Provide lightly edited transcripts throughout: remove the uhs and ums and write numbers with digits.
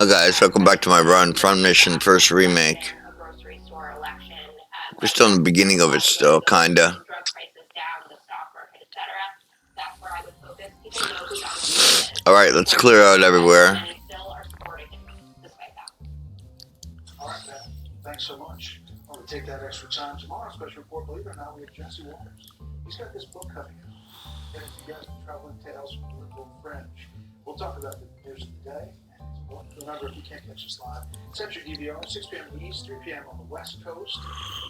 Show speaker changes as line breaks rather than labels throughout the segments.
Hi guys, welcome back to my run. Front mission, first remake. We're still in the beginning of it still, kinda. Alright, let's clear out everywhere.
Alright, man. Thanks so much. I want to take that extra time tomorrow. Special report, believe it or not, we have Jesse Waters. He's got this book coming out. Getting together traveling tales from liberal fringe. We'll talk about the news of the day and his book. Remember, if you can't catch us live, set your DVR, 6 p.m. East, 3 p.m. on the West Coast.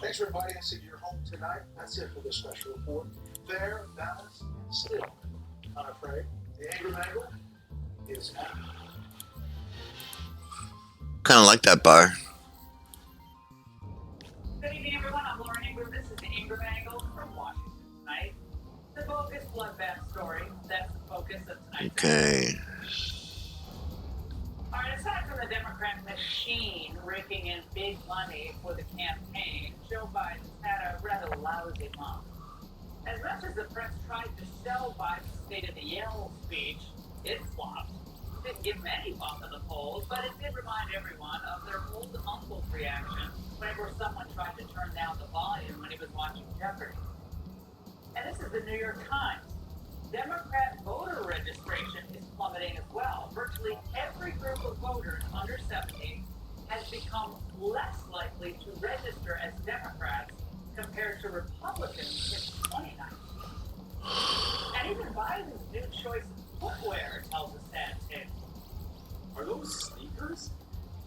Thanks for inviting us into your home tonight. That's it for this special report. Fair, balanced, and still unafraid. The anger mangle is out.
Kinda like that bar.
Good evening, everyone. I'm Lauren Ingram. This is the Ingram Angle from Washington tonight. The bogus bloodbath story. That's the focus of tonight's
Okay.
All right, aside from the Democrat machine raking in big money for the campaign, Joe Biden's had a rather lousy month. As much as the press tried to sell Biden's State of the Yale speech, it flopped. Didn't get many bump in the polls, but it did remind everyone of their old uncle's reaction whenever someone tried to turn down the volume when he was watching Jeopardy. And this is the New York Times. Democrat voter registration is plummeting as well. Virtually every group of voters under 70 has become less likely to register as Democrats compared to Republicans in 2019. And even Biden's new choice of footwear tells a sad tale.
Are those sneakers?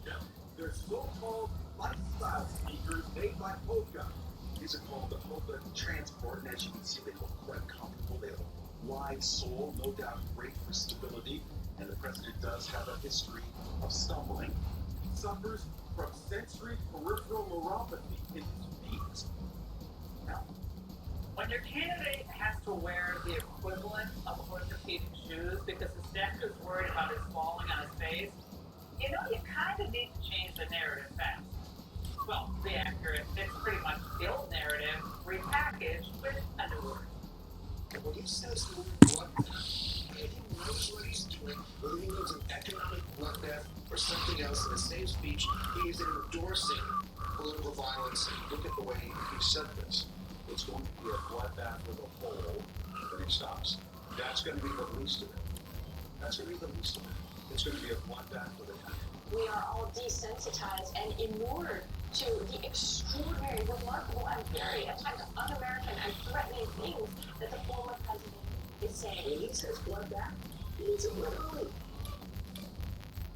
No, they're so-called lifestyle sneakers made by Hoka. These are called the Hoka Transport, and as you can see, they look quite comfortable. They have a wide sole, no doubt great for stability, and the president does have a history of stumbling. He suffers from sensory peripheral neuropathy in his feet. Now,
when your candidate has to wear the equivalent of orthopedic shoes because the staff is worried about his falling on his face, you know you kind of need to change the narrative fast. Well, to be accurate, it's pretty much the old narrative repackaged with a new word.
when he says the word bloodbath, he knows what he's doing, whether he means an economic bloodbath or something else. In the same speech, he is endorsing political violence. Look at the way he said this. It's going to be a bloodbath for the whole, but he stops. That's going to be the least of it. That's going to be the least of it. It's going to be a bloodbath for the country.
We are all desensitized and inured to the extraordinary, remarkable, and very, at times, un-American and threatening things that the former president is saying.
When he says bloodbath, he means it literally.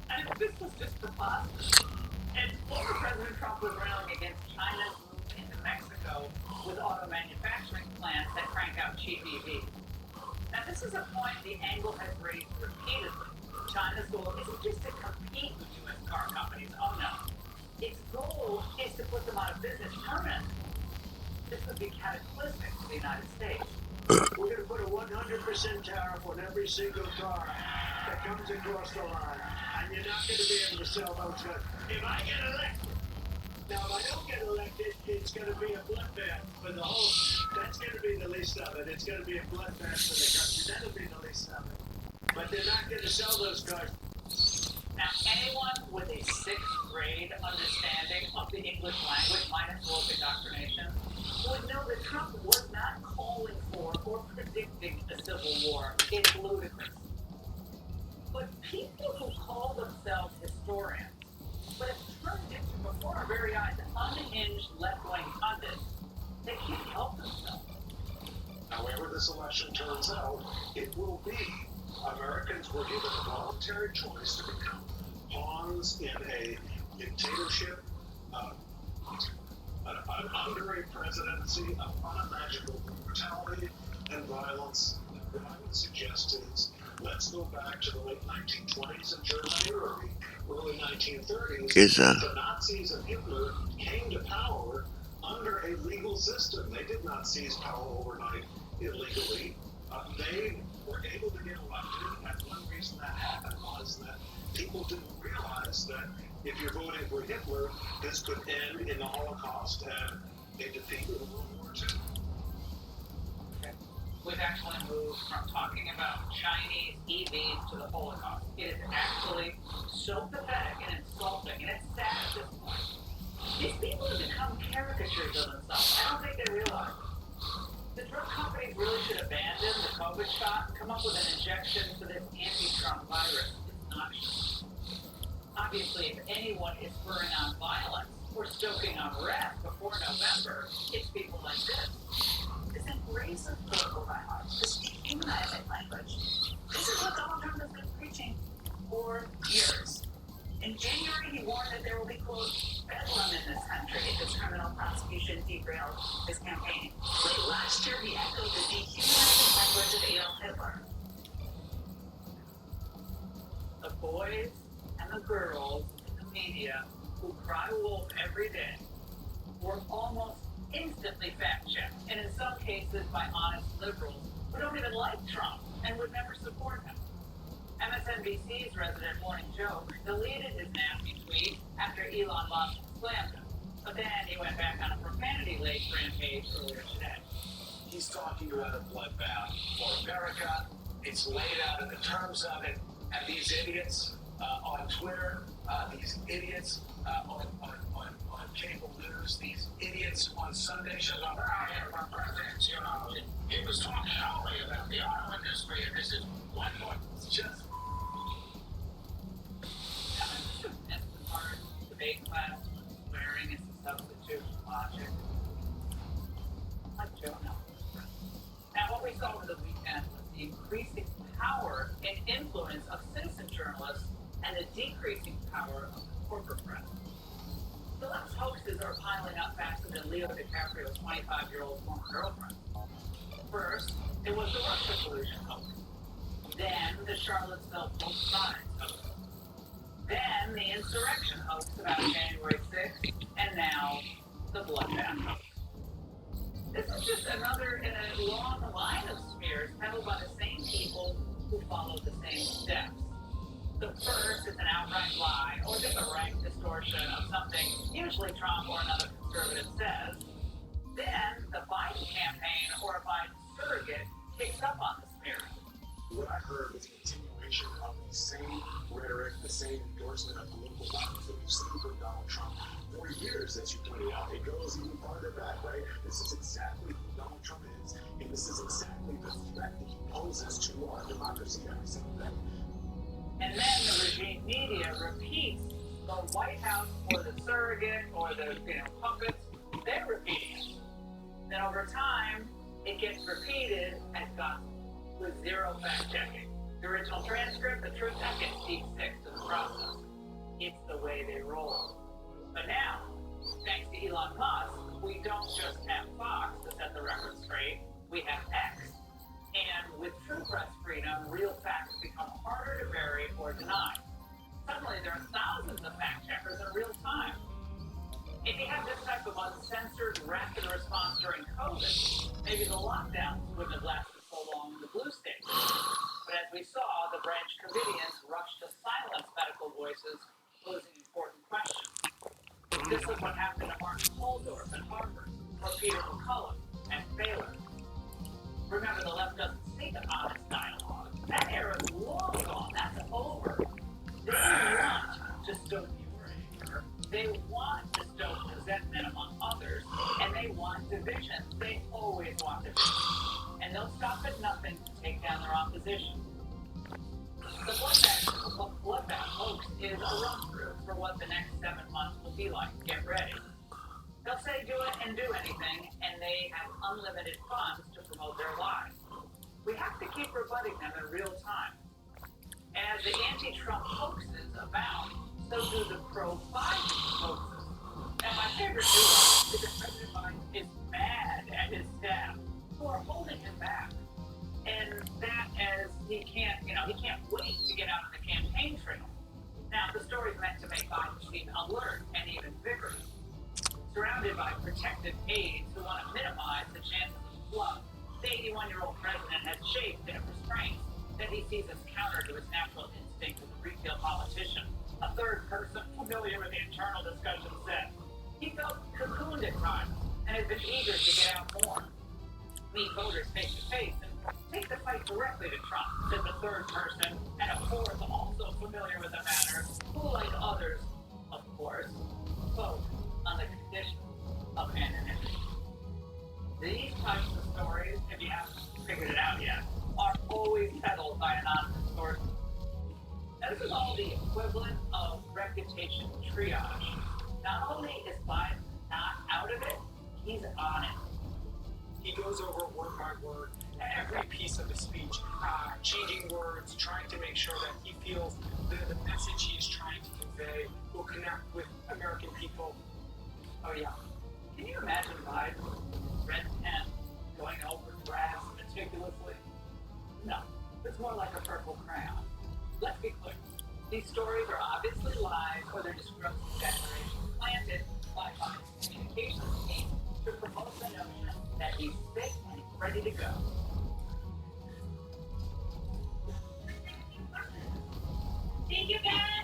And if this was just preposterous, and former President Trump was railing against China's move into Mexico with auto manufacturing plants that crank out cheap EVs. Now, this is a point the angle has raised repeatedly. China's goal isn't just to compete with U.S. car companies. Oh, no. Its goal is to put them out of business permanently. This would be cataclysmic for the United States.
We're going to put a 100% tariff on every single car that comes across the line. And you're not going to be able to sell those cars. If I get elected, now if I don't get elected, it's going to be a bloodbath for the whole, that's going to be the least of it. It's going to be a bloodbath for the country. That'll be the least of it. But they're not going to sell those cars.
Now, anyone with a sixth grade understanding of the English language, minus woke indoctrination, would know that Trump was not calling for or predicting a civil war. It's ludicrous. But people who call themselves historians, but have turned into, before our very eyes, unhinged left-wing pundits, they can't help themselves.
However this election turns out, it will be. Americans were given a voluntary choice to become pawns in a dictatorship, under a presidency of unimaginable brutality and violence. What I would suggest is, let's go back to the late 1920s in Germany or the early 1930s. The Nazis and Hitler came to power under a legal system. They did not seize power overnight illegally. They were able to get elected, and one reason that happened was that people didn't realize that if you're voting for Hitler, this could end in the Holocaust and a defeat in World War II.
Okay. We've actually moved from talking about Chinese EVs to the Holocaust. It is actually so pathetic and insulting, and it's sad at this point. These people have become caricatures of themselves. I don't think they realize it. The drug companies really should abandon the COVID shot and come up with an injection for this anti-Trump virus. It's not true. Obviously, if anyone is spurring on violence or stoking unrest before November, it's people like this.
This embrace of political violence, this dehumanizing language, this is what Donald Trump has been preaching for years. In January, he warned that there will be, quote, bedlam in this country if this criminal prosecution derails his campaign. Late last year, he echoed the dehumanizing language of Adolf Hitler.
The boys and the girls in the media who cry wolf every day were almost instantly fact-checked, and in some cases by honest liberals who don't even like Trump and would never support him. MSNBC's resident morning joke deleted his nasty tweet after Elon Musk slammed him, but then he went back on a profanity-laced rampage earlier today.
He's talking about a bloodbath for America. It's laid out in the terms of it. And these idiots on Twitter, these idiots on cable news, these idiots on Sunday shows, I am a president, you know. He was talking only about the auto industry, and this is one more. It's just.
That's the part of the debate class swearing is a substitute for logic. Like Joe Nelson. Now, what we saw over the weekend was the increasing power and influence of citizen journalists and the decreasing power of the corporate press. The last hoaxes are piling up faster than Leo DiCaprio's 25-year-old former girlfriend. First, it was the Russia collusion hoax. Then, the Charlottesville both sides hoax. Then, the insurrection hoax about January 6th, and now, the bloodbath hoax. This is just another in a long line of smears peddled by the same people who follow the same steps. The first is an outright lie, or just a rank distortion of something usually Trump or another conservative says. Then, the Biden campaign or a Biden surrogate picks up on the smear.
What I heard was a continuation of the same rhetoric, the same endorsement of political violence that we've seen from Donald Trump for years, as you pointed out. It goes even farther back, right? This is exactly who Donald Trump is, and this is exactly the threat that he poses to our democracy every single day.
And then the regime media repeats the White House or the surrogate or the puppets. They're repeating it. Then over time, it gets repeated as gospel with zero fact checking. The original transcript, the truth, that gets deep six to the process. It's the way they roll. But now, thanks to Elon Musk, we don't just have Fox to set the record straight, we have X. And with true press freedom, real facts become harder to bury or deny. Suddenly, there are thousands of fact checkers in real time. If you had this type of uncensored, rapid response during COVID, maybe the lockdowns wouldn't have lasted so long in the blue states. But as we saw, the branch Covidians rushed to silence medical voices posing important questions. This is what happened to Mark Holdorf at Harvard, or Peter McCullough at Baylor. Remember, the left doesn't seek an honest dialogue. That era is long gone. That's over. They want to stoke your anger. They want to stoke resentment among others. And they want division. They always want division. And they'll stop at nothing to take down their opposition. The bloodbath hoax is a run-through for what the next 7 months will be like. Get ready. They'll say do it and do anything, and they have unlimited funds to promote their lies. We have to keep rebutting them in real time. And as the anti-Trump hoaxes abound, so do the pro-Biden hoaxes. And my favorite news is that President Biden is mad at his staff who are holding him back. And that as he can't wait to get out on the campaign trail. Now, the story's meant to make Biden seem alert and even vigorous. Surrounded by protective aides who want to minimize the chances of fluff, the 81-year-old president has chafed in a restraint that he sees as counter to his natural instinct as a retail politician. A third person familiar with the internal discussion said he felt cocooned at times and has been eager to get out more, meet voters face to face, and take the fight directly to Trump, said the third person, and a fourth also familiar with the matter, who, like others, of course, spoke on the conditions of anonymity. These types of stories, if you haven't figured it out yet, are always peddled by anonymous sources. This is all the equivalent of reputation triage. Not only is Biden not out of it, he's on it.
He goes over word by word every piece of the speech, changing words, trying to make sure that he feels the message he is trying to convey will connect with American people.
Oh yeah. Can you imagine Biden with red pen going over graphs meticulously? No, it's more like a purple crayon. Let's be clear. These stories are obviously lies or they're just gross exaggerations planted by Biden's communications team to promote the notion that he's sick and ready to go.
Thank you, guys.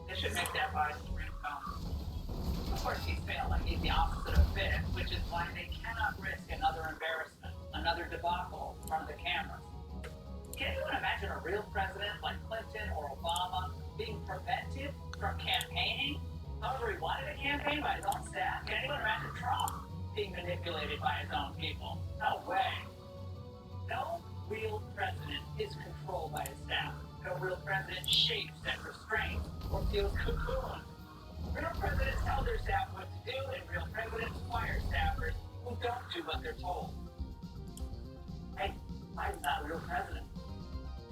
This should make that Biden's ringtone. Of course, he's failing. He's the opposite of fit, which is why they cannot risk another embarrassment, another debacle in front of the cameras. Can anyone imagine a real president like Clinton or Obama being prevented from campaigning? However, he wanted to campaign by his own staff. Can anyone imagine Trump being manipulated by his own people? No way. No real president is controlled by his staff. No real president shapes and restrains or feels cocooned. Real presidents tell their staff what to do, and real presidents fire staffers who don't do what they're told. Hey, Biden's not a real president.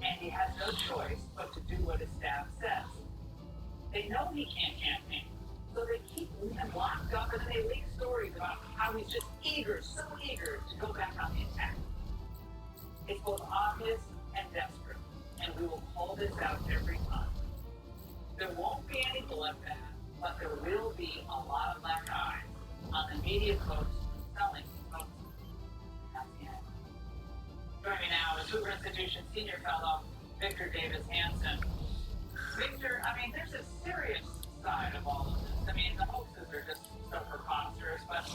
And he has no choice but to do what his staff says. They know he can't campaign, so they keep him locked up and then they leak stories about how he's just eager, so eager to go back on the attack. It's both obvious and desperate, and we will call this out every time. There won't be any bloodbath, but there will be a lot of black eyes on the media folks selling folks. That's the end. Joining me now is Hoover Institution Senior Fellow Victor Davis Hanson. Victor, I mean, there's a serious side of all of this. I mean, the hoaxes are just so preposterous, but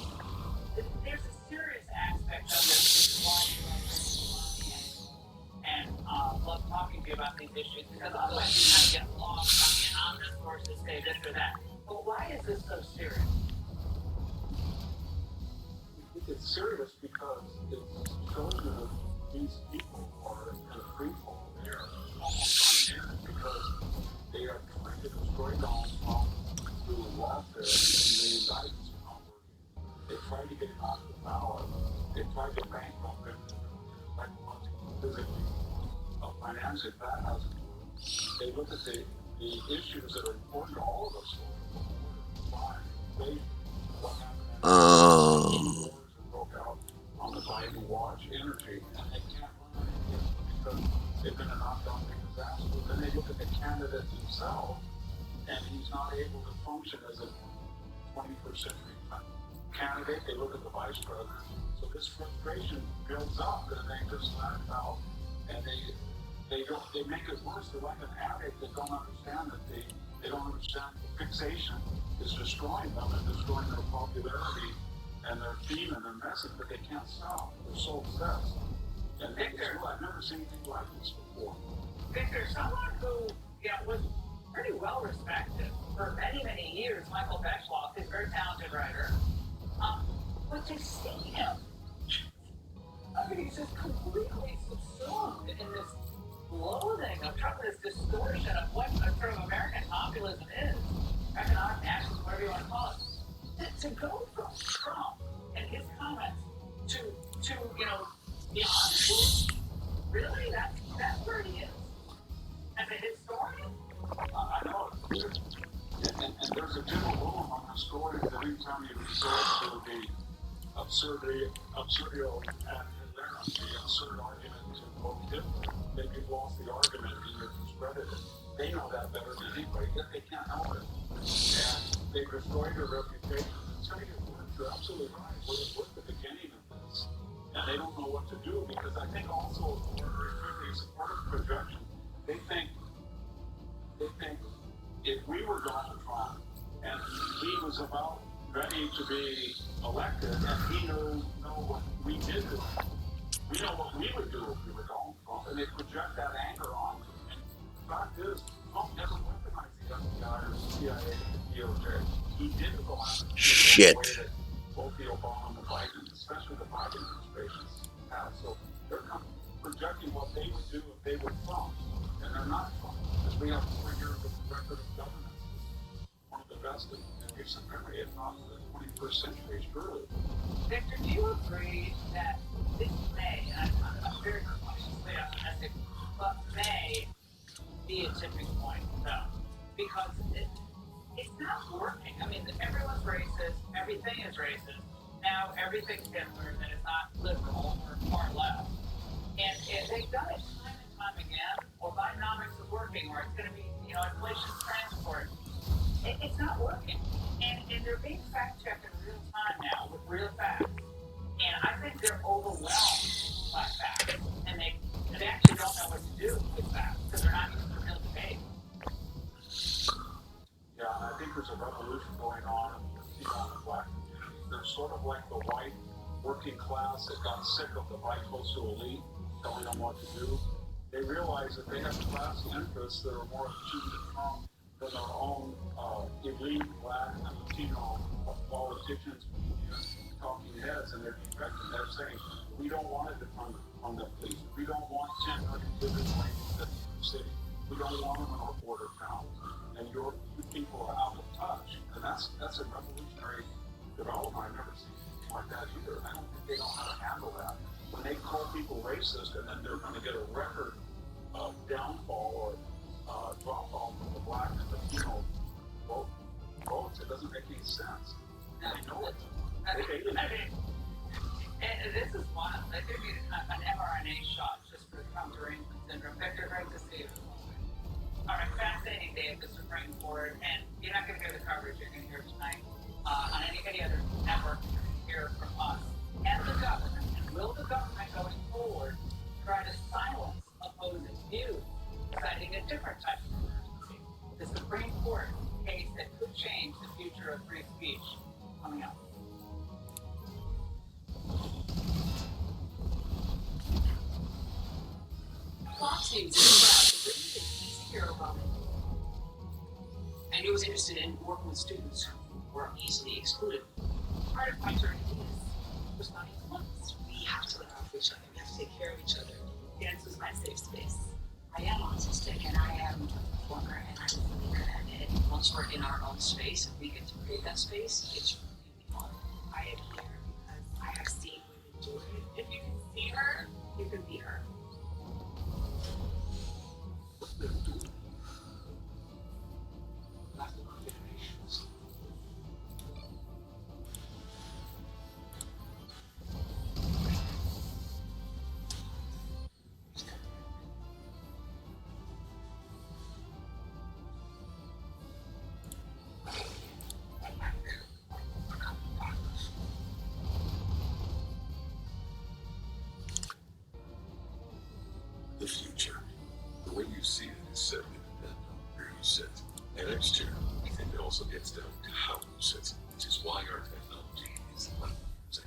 there's a serious aspect of this which is why you're and love talking to you about these issues, because otherwise you kind of get lost on the anonymous sources say this or that. But why is this so serious?
It's serious because it's showing that these people are in a free fall. They're almost on end because they are trying to destroy Donald Trump through lawfare, and the indictments are not working. They tried to get him off the ballot. They tried to bankrupt him psychologically, physically, financially. That hasn't worked. They look at the issues that are important to all of us. What happened broke out on the Biden watch energy, and they can't run because they've been a knockdown disaster. Then they look at the candidate himself, and he's not able to function as a 21st century candidate. They look at the vice president. So this frustration builds up, and they just laugh out, and they make it worse. They're like an addict that don't understand that they don't understand fixation is destroying them and destroying their popularity and their theme and their message, but they can't stop. They're so obsessed. And Victor, I've never seen anything like this before.
Victor, someone who was pretty well respected for many, many years, Michael Beschloss, is a very talented writer. But to see him, I mean, he's just completely subsumed in this loathing of Trump, this distortion of what sort of American populism is, economic nationalism, whatever you want to call it. To go from Trump and his comments to the honest, really, that's where he is. As a historian,
I know. And there's a general rule among historians that anytime you resort to the absurdo and the absurd argument to quote Hitler, then you've lost the argument and you're discredited. They know that better than anybody, yet they can't help it. And they've destroyed their reputation. You're absolutely right. We're at the beginning of this. And they don't know what to do because I think also, it's a part of projection. They think if we were Donald Trump and he was about ready to be elected, and he know what we did to him. We know what we would do if we were Donald Trump, and they project that anger on him. And the fact is, Trump never weaponized the FBI or the CIA or the DOJ. He didn't go after the
Shit.
way that both the Obama and the Biden, especially the Biden administrations, have. So they're projecting what they would do if they were Trump, and they're not Trump. Because we have 4 years of record of governance. One of the best in recent memory, if not the 21st century, surely.
Victor, do you agree that this may, and I'm very cautiously optimistic, but may be a tipping point, though, because it's not working. I mean, everyone's racist, everything is racist. Now everything's Hitler that is not liberal or far left. And they've done it time and time again, or Bidenomics is working, or it's going to be, inflation transport. It's not working. And they're being fact-checked in real time now with real facts. And I think they're overwhelmed by facts. And they actually don't know what to do with facts because they're not used to real debate.
Yeah, and I think there's a revolution going on in the black communities. They're sort of like the white working class that got sick of the bicoastal elite telling them what to do. They realize that they have class interests that are more attuned to Trump than their own elite black and Latino politicians, talking heads, and they're defecting. They're saying, we don't want to defund the police. We don't want 10 million living in the city. We don't want them in our border towns. And you people are out of touch. And that's a revolutionary development. I've never seen anything like that either. I don't think they know how to handle that. When they call people racist and then they're going to get a record downfall or drop off of the black and Latino votes, it doesn't make any sense. And they know it.
And this is wild. They do need an mRNA shot just for Trump derangement syndrome. Victor, great to see you. All right, fascinating day at the Supreme Court, and you're not going to hear the coverage you're going to hear tonight on any other network. You're going to hear from us and the government. And will the government going forward try to silence opposing views, citing a different type of emergency? The Supreme Court case that could change the future of free speech coming up.
Fox News is proud to bring you the Easy Hero Moment. And he was interested in working with students who were easily excluded. Part of my journey is responding to once. We have to look out for each other. We have to take care of each other. Dance was my safe space. I am autistic and I am a performer and I'm really good at it. Once we're in our own space and we get to create that space, it's really fun. I am here because I have seen women do it. If you can see her, you can be her.
The future, the way you see it, is set to depend on where you sit. And next year, we think it also gets down to how you sit, which is why our technology is like music.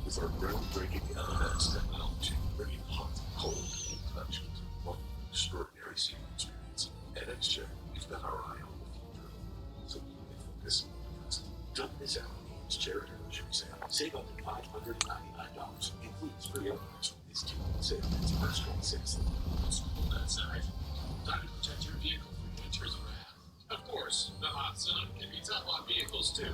With our groundbreaking LMS technology, bringing hot, cold, and touch into one extraordinary seating experience. NXJ, we've got our eye on the future, so we can focus on the present. Don't miss out on the charity anniversary sale. Save up to $599. Includes free upgrades from this 2.6 to March 26th. That's right. Time to protect your vehicle from winter's wrath. Of course, the hot sun can be tough on vehicles too.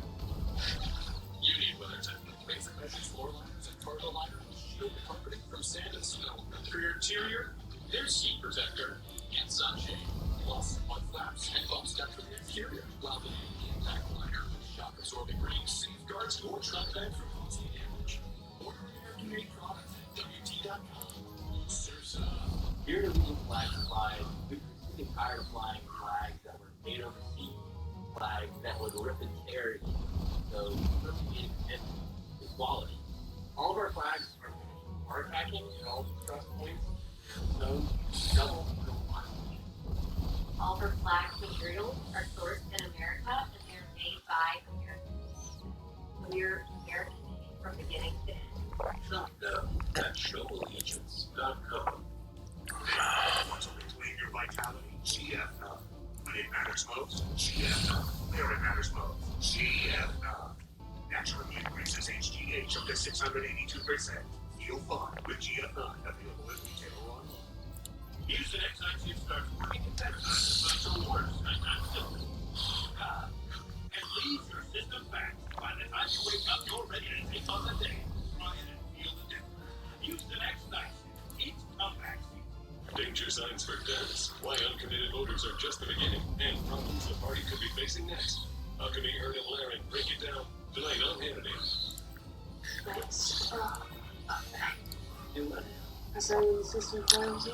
You need WeatherTech. Basic measures, floor liners, and cargo liner to shield the carpeting from sand and snow. And for your interior, there's heat protector and sunshade. Plus, mud flaps and bump steps for the exterior. While the impact liner with shock-absorbing rings safeguards your truck bed from easy damage. Order American-made products at WT.com. Surf's up.
Here to leave a flag fly, we were tired of flying flags that were made overseas, flags that would rip and tear you. So we really need a commitment to quality. All of our flags are hard packing and all the trust points, so double no one.
All of our flag materials are sourced in America and they are made by Americans. clear American name from beginning to end.
Shop now at showallegiance.com.
Want to reclaim your vitality? GF9. When it matters most, GF9. Where it matters most, GF9. Naturally increases HGH up to 682%. Feel fine with GF9, available at retail or online. Use an X92 starts working at that time, but your worse nighttime symptoms. And leave your system back. By the time you wake up, you're ready to take on the day. Try it and feel the difference. Use the X92. It's comeback season.
Danger signs for debts. Why uncommitted voters are just the beginning, and problems the party could be facing next. Huckabee, Heard, and Laren break it down tonight on Hannity.
Let's
Do what?
Assigning the system files in,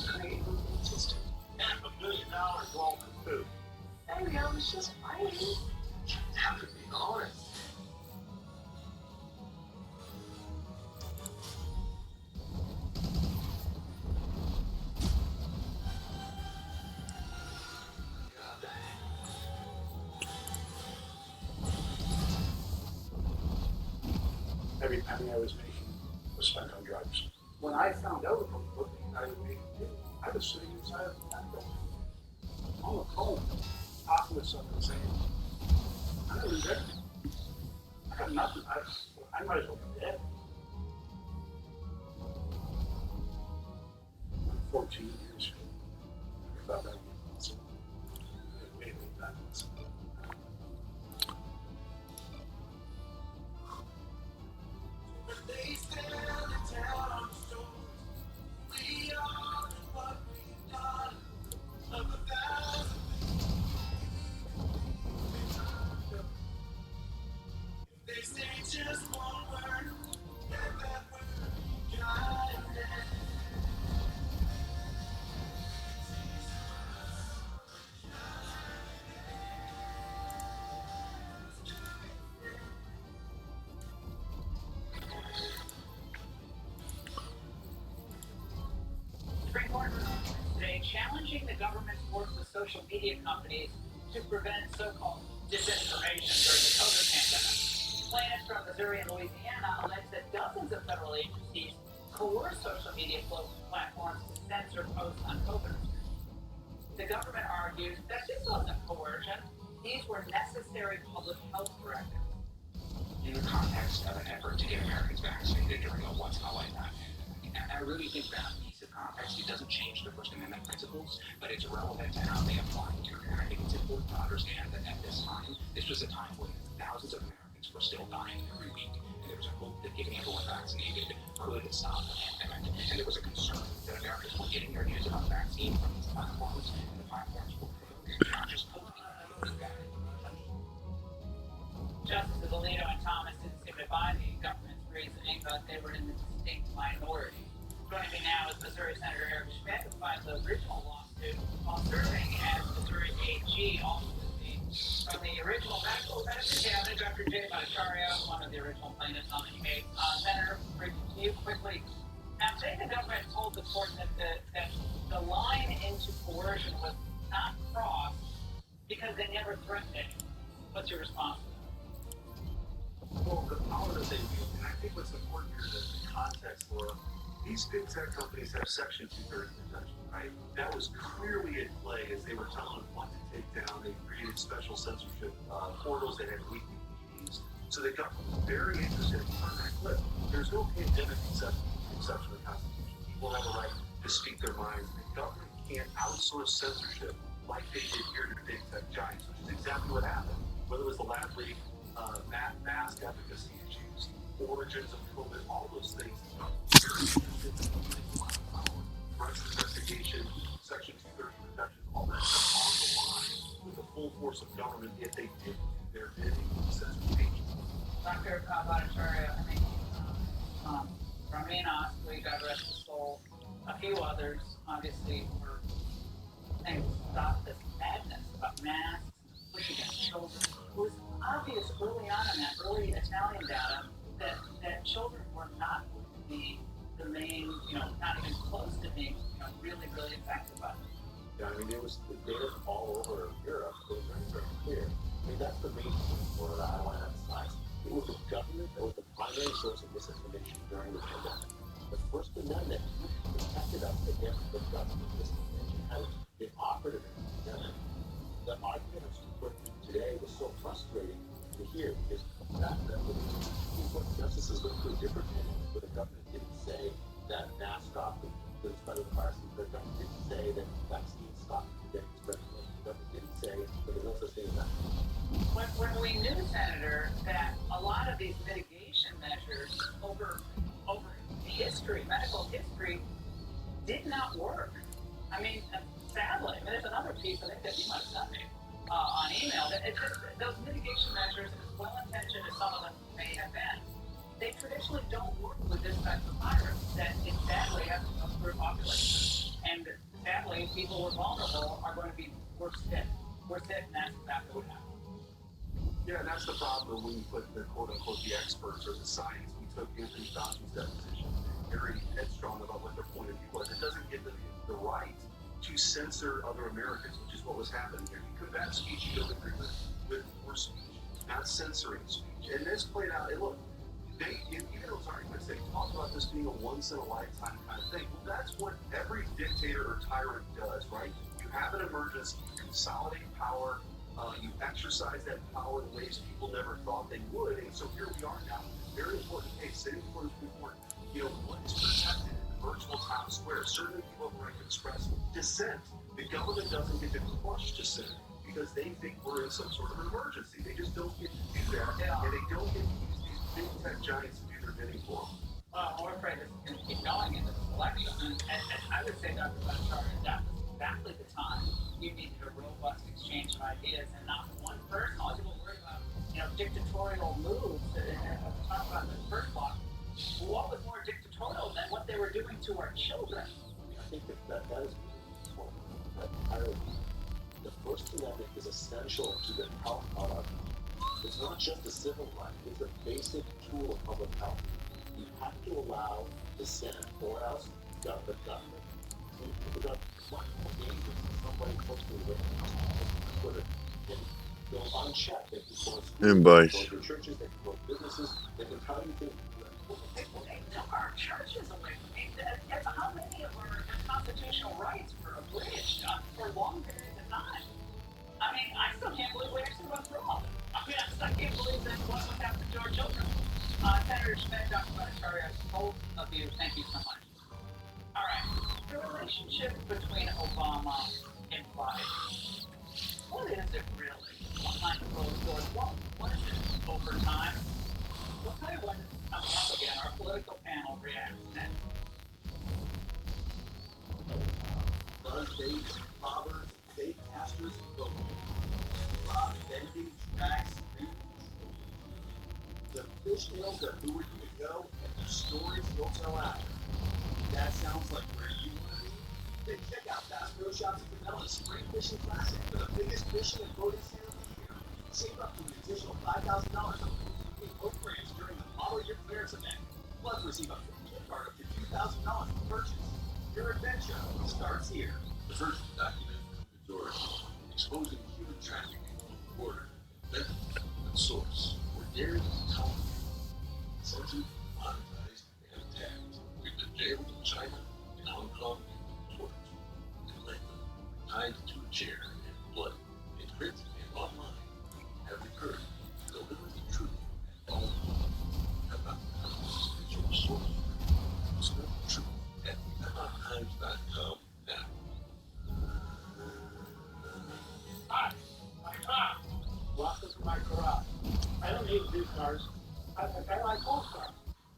create a moving system.
$500 million all for food.
Baby, I was just fighting.
Have to be honest.
Every penny I was making was spent on drugs. When I found out about what I was making too, I was sitting inside of the bathroom on the phone, talking with someone saying, I never did. I got nothing. I might as well be dead. I'm 14 years ago. I thought that was awesome. It made me that awesome.
They stand and tell our stories. We are what we've done. Of the thousand they say just one word, let that word guide them.
Supreme Court today challenging the government's work with social media companies to prevent so-called disinformation during the COVID pandemic. Plaintiffs from Missouri and Louisiana allege that dozens of federal agencies coerce social media platforms to censor posts on COVID. The government argues that this wasn't coercion; these were necessary public health directives.
In the context of an effort to get Americans vaccinated during a once-in-a-lifetime pandemic. And I really think that piece of context, it doesn't change the First Amendment principles, but it's relevant to how they apply here. And I think it's important to understand that at this time, this was a time when thousands of Americans were still dying every week, and there was a hope that getting everyone vaccinated could stop the pandemic. And there was a concern that Americans were getting their news about vaccine from these platforms, and the platforms were promoting, not just posting bad information.
Justices Alito and Thomas didn't seem to buy the government's reasoning, but they were in the distinct minority. Joining me now is Missouri Senator Eric Schmidt, who filed the original lawsuit while serving as Missouri's AG, also from the original medical benefit cabinet, Dr. Jay Bhattacharya, one of the original plaintiffs on the case. Senator, to you quickly. Now, say the government told the court that the line into coercion was not crossed because they never threatened it. What's your response?
Well, the power that they wield, and I think what's important here is the context for these big tech companies have Section 230 protection, right? That was clearly at play as they were telling them what to take down. They created special censorship portals that had weekly meetings. So the government was very interested in turning that clip. There's no pandemic exception to the Constitution. People have a right to speak their minds. The government can't outsource censorship like they did here to the big tech giants, which is exactly what happened. Whether it was the lab leak, mask efficacy issues, origins of COVID, all those things. Rights investigation, Section 230 protection, all that stuff on the line with the full force of government if they did their bidding, censorship.
Dr. Bhattacharya, I mean, Raminas, we got rest of soul, a few others, obviously, were saying stop this madness about masks, push against children. It was obvious early on in that early Italian data that children were not going to be the main, not even close to being, really, really affected by it.
Yeah, I mean, it was the data from all over Europe. It was very, very clear. I mean, that's the main thing for that I want to emphasize. It was the government that was the primary source of misinformation during the pandemic. The First Amendment protected us against the government misinformation having been operative in the pandemic. The argument of support today was so frustrating to hear because that was what justices went through a different pandemic where the government didn't say that mask stop the spread of the virus. The government didn't say that vaccines stop getting spread. The government didn't say that there was no such thing as that.
When we knew, Senator, that a lot of these mitigation measures over history, medical history, did not work. I mean, sadly, there's another piece I think that you might have sent me on email. That those mitigation measures, as well-intentioned as some of them may have been, they traditionally don't work with this type of virus that it sadly has to come through population. And sadly, people who are vulnerable are going to be worse hit. Worse hit, and that's exactly what happened.
Yeah, and that's the problem when you put the quote-unquote the experts or the science. We took Anthony Fauci's deposition, very headstrong about what their point of view was. It doesn't give them the right to censor other Americans, which is what was happening here. You combat speech, you don't agree with more speech, not censoring speech. And this played out, and look, even those arguments, they talk about this being a once-in-a-lifetime kind of thing. Well, that's what every dictator or tyrant does, right? You have an emergency, you consolidate power, you exercise that power in ways people never thought they would. And so here we are now. Very important case. Sitting before the Supreme Court. You know, what is protected in the virtual town square? Certainly people have the right to express dissent. The government doesn't get to crush dissent because they think we're in some sort of emergency. They just don't get to do that. And they don't get to use these big tech giants to do their bidding for them.
We're afraid this is going to keep going into this election. And I would say, Dr. Butchart, that was exactly the time you needed a robust exchange of ideas and not one person. All people worry about, dictatorial moves. Talk about the first block. What was more dictatorial than what they were doing to our children?
I think that is the First Amendment is essential to the health of our country. It's not just a civil right, it's a basic tool of public health. You have to allow dissent, or else the government what dangerous is somebody posting with Twitter can go unchecked. They can go to schools, they can go to churches, they can go to businesses, they can tell you things.
They took our churches away from me. How many of our constitutional rights were abridged for long periods of time? I mean, I still can't believe we actually went through all of it. I mean, I still can't believe that what happened to our children. Senator Schmidt, Dr. Bhattacharya, both of you, thank you so much. All right, the relationship between Obama and Biden. What is it really behind closed doors? What is it over time? We'll tell you when it's coming up again. Our political panel reacts next.
Buzz-based robbers, fake pastors, rob vending tracks, the fish tales of who are you to go, and the stories you'll tell after. That sounds like where you want to be? Then check out Bass Pro Shops at Cabela's Spring Fishing Classic for the biggest fishing and boating sale of the year. Save up to an additional $5,000 on boat brands during the Follow Your Clearance event. Plus, receive a free gift card up to $2,000 for purchase. Your adventure starts here.
The first documented majority exposing human trafficking on the border, method, and source were dared to tell censored, monetized, and attacked. We've been jailed in China, in Hong Kong, and tortured. In Lakeland, tied to a chair and blood, in print and online. Have the courage to deliver the truth and all about the official source. Discover the truth at times.com now.
Hi, my car. Welcome to my garage. I don't need new cars. I like old cars.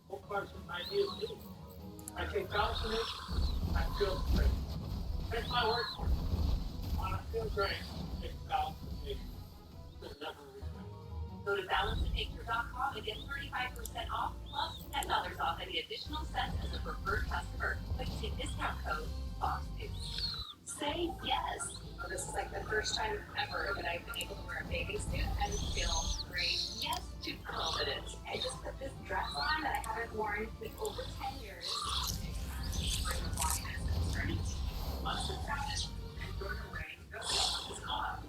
Old cars are my new too. I take balance in it. I feel great. Take my word for it. When I feel great, take balance in it. You'll never regret.
Go to balanceandnature.com and get 35% off plus $10 off any additional sets as a preferred customer. But use discount code FOX2. Say yes. This is like the first time ever that I've been able to wear a bathing suit and feel great. Yes to confidence. I just put this dress on that I haven't worn in over 10 years. Months of practice and during the rain,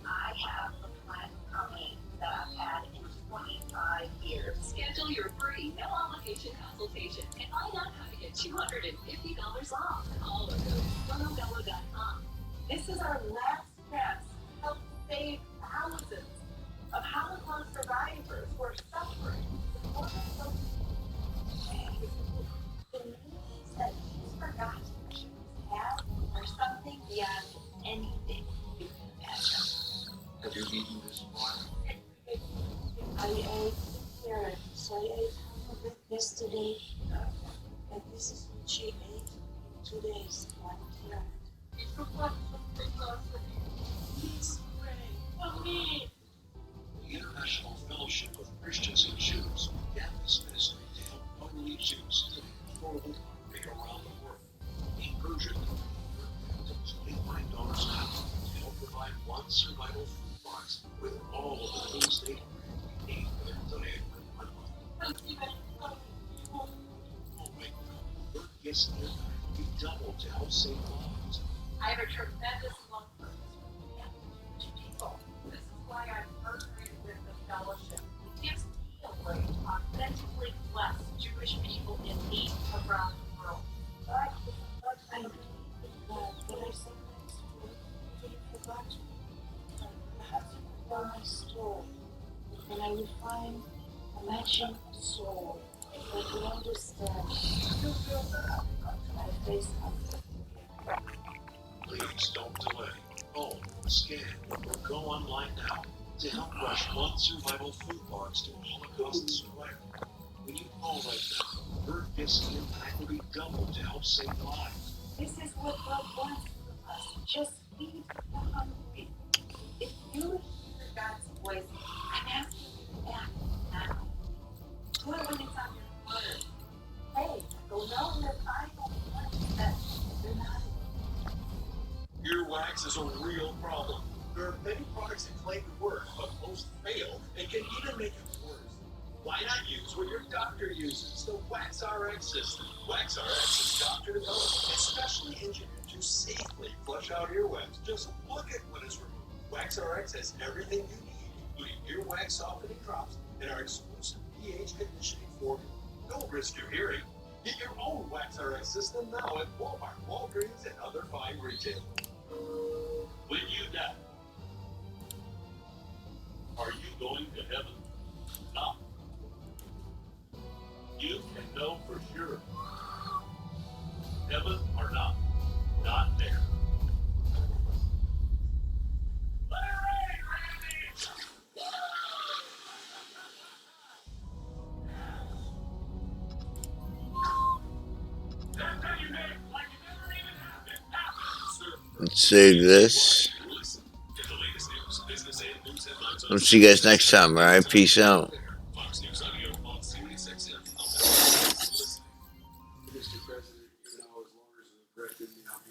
I have a plant company that I've had in 25 years. Skin Schedule your free, no obligation consultation and find out how to get $250 off. Call or go to pronobello.com. This is our last chance to help save thousands of Holocaust survivors who are suffering. Support us. The meanings that these forgotten traditions have are something beyond anything you can imagine.
Have you eaten this one?
I ate carrots. I ate half of it yesterday. And this is what she ate in 2 days. 1 carrot. Please pray for me.
The International Fellowship of Christians and Jews began this ministry to help elderly Jews live in affordable poverty around the world. In Persia, to $25 now to help provide one survival food box with all of the things they need for their diet for 1 month. Oh my God, your gifts here will be doubled to help save lives.
I have a tremendous love for this people. This is why I'm partnering with the fellowship. It gives me a way to authentically bless Jewish people in need around the world.
I believe in God, but I sometimes feel forgot to. I have to prepare my soul, and I will find a matching soul that will understand. I face up.
Please don't delay. Call, scan, or go online now to help rush one survival food box to Holocaust survivors. When you call right now, your gifts and impact will be doubled to help save lives.
This is what God wants from us. Just feed the hungry.
If you hear God's voice, I'm asking you to act now. Do it when it's on your heart. Hey, go know that I don't want that you're not.
Earwax is a real problem. There are many products that claim to work, but most fail and can even make it worse. Why not use what your doctor uses, the WaxRx system? WaxRx is doctor developed, especially engineered to safely flush out earwax. Just look at what is removed. WaxRx has everything you need, including earwax softening drops and our exclusive pH conditioning formula. Don't risk your hearing. Get your own WaxRx system now at Walmart, Walgreens, and other fine retailers. When you die, are you going to heaven? No. You can know for sure. Heaven or not, not there.
Let's save this. I'll see you guys next time, alright? Peace out.
Mr. President, you know, as long as the breath in me, I'll be